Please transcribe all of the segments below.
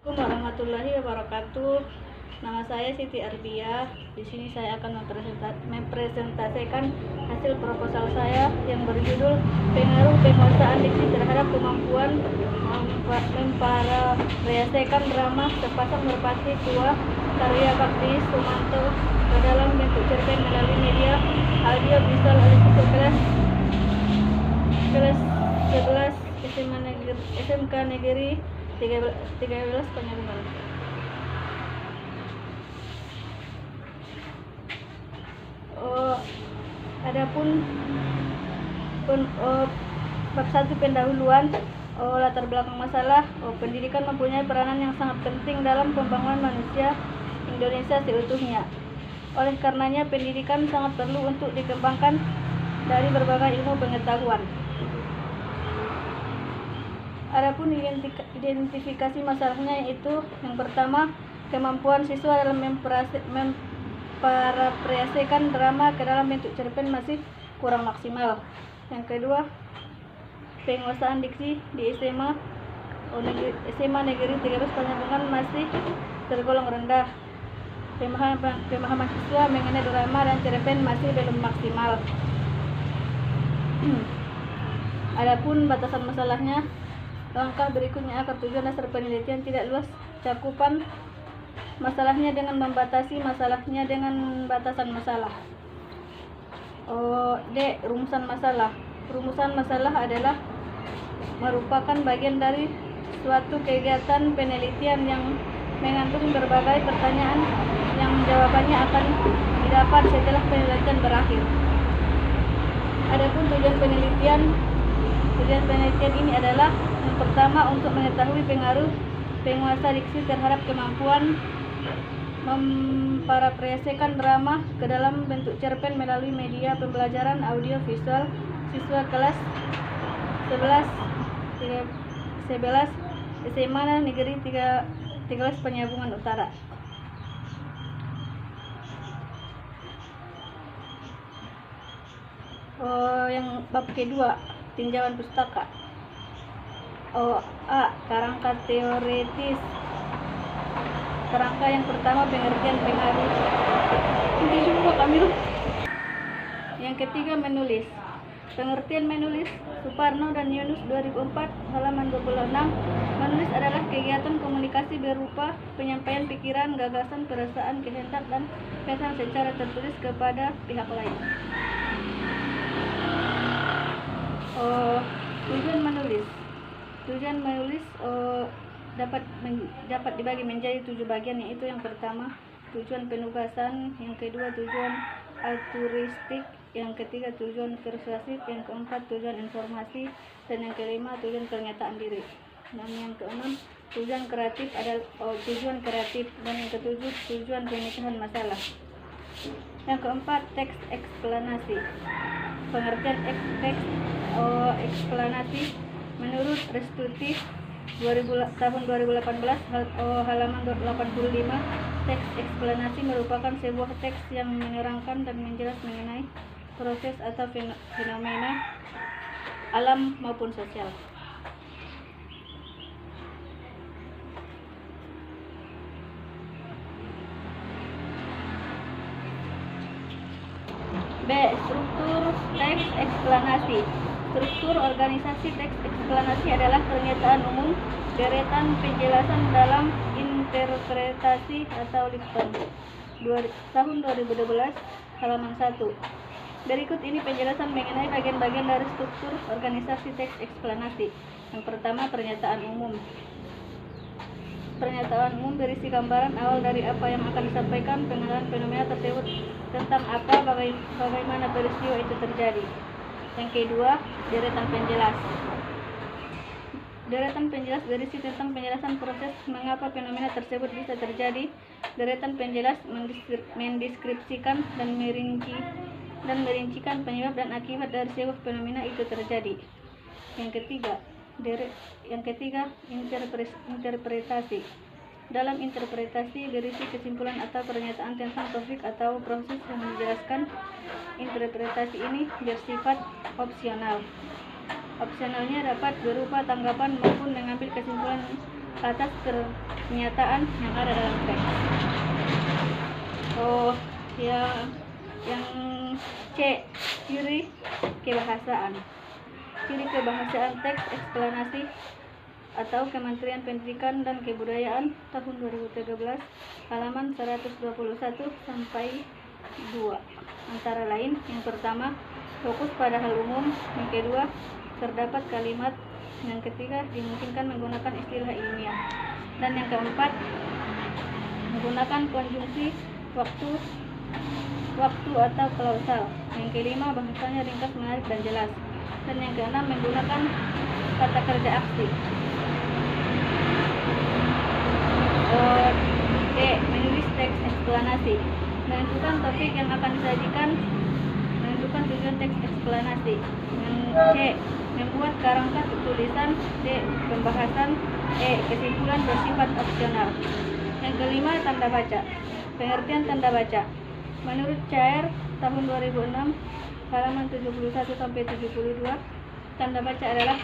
Assalamualaikum warahmatullahi wabarakatuh. Nama saya Siti Arbiah. Di sini saya akan mempresentasikan hasil proposal saya yang berjudul Pengaruh Penguasaan Diksi Terhadap Kemampuan Memparafrasekan Drama Sepasang Merpati Tua karya Bakti Sumanto ke dalam bentuk cerpen melalui media audio visual oleh siswa kelas 11 SMK Negeri 13 Penyambungan. Adapun bab 1 pendahuluan. Latar belakang masalah. Pendidikan mempunyai peranan yang sangat penting dalam pembangunan manusia Indonesia seutuhnya. Oleh karenanya pendidikan sangat perlu untuk dikembangkan dari berbagai ilmu pengetahuan. Adapun identifikasi masalahnya yaitu yang pertama, kemampuan siswa dalam memparafrasekan drama ke dalam bentuk cerpen masih kurang maksimal. Yang kedua, penguasaan diksi di SMA Negeri 13 Penyambungan masih tergolong rendah. Pemahaman siswa mengenai drama dan cerpen masih belum maksimal. Adapun batasan masalahnya, langkah berikutnya akan tujuan dasar penelitian tidak luas cakupan masalahnya dengan membatasi masalahnya dengan batasan masalah. D. Rumusan masalah. Rumusan masalah adalah merupakan bagian dari suatu kegiatan penelitian yang mengandung berbagai pertanyaan yang jawabannya akan didapat setelah penelitian berakhir. Adapun tujuan penelitian ini adalah yang pertama, untuk mengetahui pengaruh penguasa diksi terhadap kemampuan memparafrasekan drama ke dalam bentuk cerpen melalui media pembelajaran audio visual siswa kelas 11 SMA Negeri 13 Penyambungan Utara. Yang bab kedua, tinjauan pustaka. A. Kerangka teoritis. Kerangka yang pertama, pengertian pengaruh. Yang ketiga, menulis. Pengertian menulis. Suparno dan Yunus 2004 halaman 26. Menulis adalah kegiatan komunikasi berupa penyampaian pikiran, gagasan, perasaan, kehendak dan pesan secara tertulis kepada pihak lain. Tujuan menulis dapat dibagi menjadi 7 bagian, yaitu yang pertama tujuan penugasan, yang kedua tujuan altruistik, yang ketiga tujuan persuasif, yang keempat tujuan informasi, dan yang kelima tujuan pernyataan diri. Dan yang keenam tujuan kreatif dan yang ketujuh tujuan pemecahan masalah. Yang keempat, teks eksplanasi. Pengertian teks eksplanasi menurut Restuti tahun 2018 halaman 85, teks eksplanasi merupakan sebuah teks yang menerangkan dan menjelaskan mengenai proses atau fenomena alam maupun sosial. B. Struktur teks eksplanasi. Struktur organisasi teks eksplanasi adalah pernyataan umum, deretan penjelasan dalam interpretasi atau Lipton tahun 2012 halaman 1. Berikut ini penjelasan mengenai bagian-bagian dari struktur organisasi teks eksplanasi. Yang pertama, pernyataan umum. Pernyataan umum berisi gambaran awal dari apa yang akan disampaikan, pengenalan fenomena tersebut, tentang apa, bagaimana peristiwa itu terjadi. Yang kedua, deretan penjelas. Deretan penjelas berisi tentang penjelasan proses mengapa fenomena tersebut bisa terjadi. Deretan penjelas mendeskripsikan dan merincikan penyebab dan akibat dari sebuah fenomena itu terjadi. Yang ketiga, interpretasi. Dalam interpretasi berisi kesimpulan atau pernyataan tentang topik atau proses yang menjelaskan. Interpretasi ini bersifat opsional. Opsionalnya dapat berupa tanggapan maupun mengambil kesimpulan atas pernyataan yang ada dalam teks. Yang C, ciri kebahasaan. Ciri kebahasaan teks eksplanasi atau Kementerian Pendidikan dan Kebudayaan tahun 2013 halaman 121 sampai 2. Antara lain, yang pertama, fokus pada hal umum. Yang kedua, terdapat kalimat. Yang ketiga, dimungkinkan menggunakan istilah ilmiah. Dan yang keempat, menggunakan konjungsi waktu atau klausal. Yang kelima, bahasanya ringkas, menarik, dan jelas. Dan yang keenam, menggunakan kata kerja aksi. D. Menulis teks eksplanasi. Menentukan topik yang akan disajikan. Menentukan tujuan teks eksplanasi. Yang C. Membuat kerangka tulisan. D. Pembahasan. E. Kesimpulan bersifat opsional. Yang kelima, tanda baca. Pengertian tanda baca. Menurut Cair tahun 2006 halaman 71 sampai 72, tanda baca adalah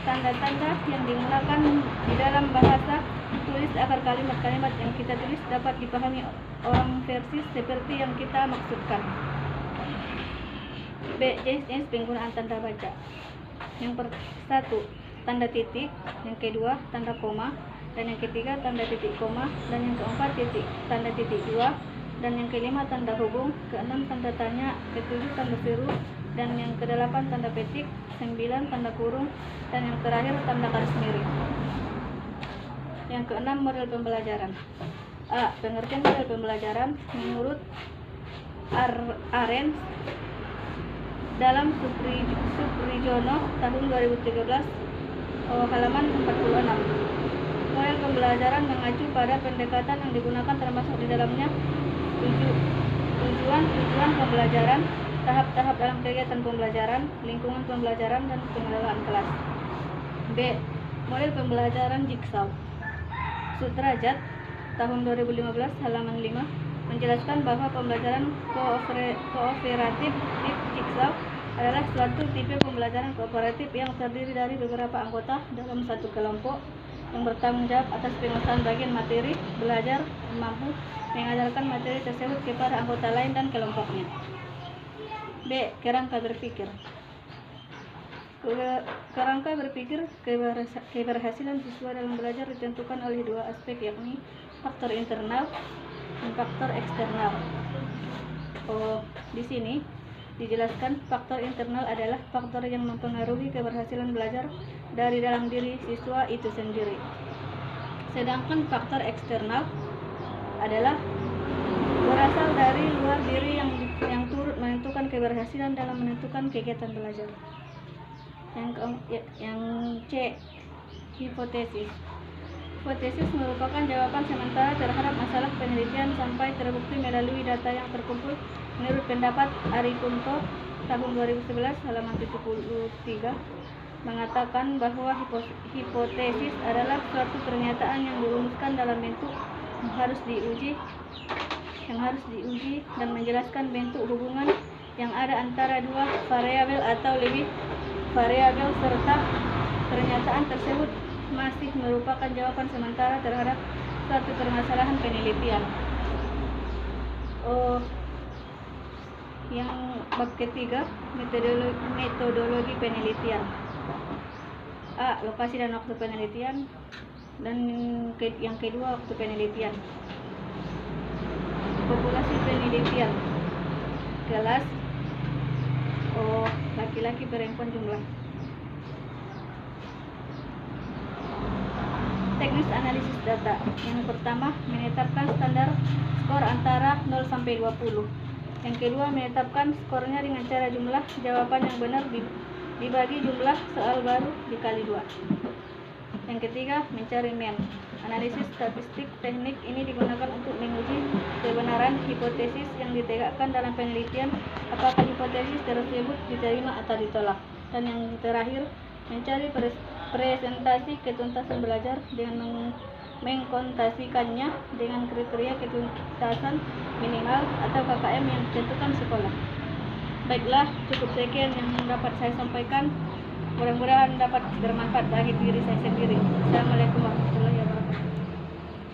tanda-tanda yang digunakan di dalam bahasa tulis agar kalimat-kalimat yang kita tulis dapat dipahami orang persis seperti yang kita maksudkan. B. Jenis penggunaan tanda baca. Yang satu, tanda titik. Yang kedua, tanda koma. Dan yang ketiga, tanda titik koma. Dan yang keempat, tanda titik dua. Dan yang kelima, tanda hubung. Keenam, tanda tanya. Ketujuh, tanda seru. Dan yang kedelapan, tanda petik. 9, tanda kurung. Dan yang terakhir, tanda garis miring. Yang keenam, model pembelajaran. A. Pengertian model pembelajaran. Menurut Arens dalam Suprijono tahun 2013 halaman 46. Model pembelajaran mengacu pada pendekatan yang digunakan, termasuk di dalamnya tujuan pembelajaran, tahap-tahap dalam kegiatan pembelajaran, lingkungan pembelajaran, dan pengelolaan kelas. B. Model pembelajaran Jigsaw. Sudrajat tahun 2015 halaman 5 menjelaskan bahwa pembelajaran kooperatif tip Jigsaw adalah suatu tipe pembelajaran kooperatif yang terdiri dari beberapa anggota dalam satu kelompok yang bertanggung jawab atas penguasaan bagian materi belajar, mampu mengajarkan materi tersebut kepada anggota lain dan kelompoknya. B. Kerangka berpikir. Kerangka berpikir keberhasilan siswa dalam belajar ditentukan oleh dua aspek, yakni faktor internal dan faktor eksternal. Di sini dijelaskan faktor internal adalah faktor yang mempengaruhi keberhasilan belajar dari dalam diri siswa itu sendiri. Sedangkan faktor eksternal adalah berasal dari luar diri yang turut menentukan keberhasilan dalam menentukan kegiatan belajar. Yang C. Hipotesis. Hipotesis merupakan jawaban sementara terhadap masalah penelitian sampai terbukti melalui data yang terkumpul. Menurut pendapat Arikunto tahun 2011 halaman 73 mengatakan bahwa hipotesis adalah suatu pernyataan yang dirumuskan dalam bentuk yang harus diuji dan menjelaskan bentuk hubungan yang ada antara dua variabel atau lebih variabel, serta pernyataan tersebut masih merupakan jawaban sementara terhadap suatu permasalahan penelitian. Yang bab ketiga, metodologi penelitian. A. Lokasi dan waktu penelitian. Dan yang kedua, waktu penelitian. Populasi penelitian. Kelas. Laki-laki, perempuan, jumlah. Teknis analisis data. Yang pertama, menetapkan standar skor antara 0 sampai 20. Yang kedua, menetapkan skornya dengan cara jumlah jawaban yang benar dibagi jumlah soal baru dikali 2. Yang ketiga, mencari mean. Analisis statistik teknik ini digunakan untuk menguji kebenaran hipotesis yang ditegakkan dalam penelitian, apakah hipotesis tersebut diterima atau ditolak. Dan yang terakhir, mencari presentasi ketuntasan belajar dengan mengkontasikannya dengan kriteria ketuntasan minimal atau KKM yang ditentukan sekolah. Baiklah, cukup sekian yang dapat saya sampaikan. Mudah-mudahan dapat bermanfaat bagi diri saya sendiri. Assalamualaikum warahmatullahi wabarakatuh.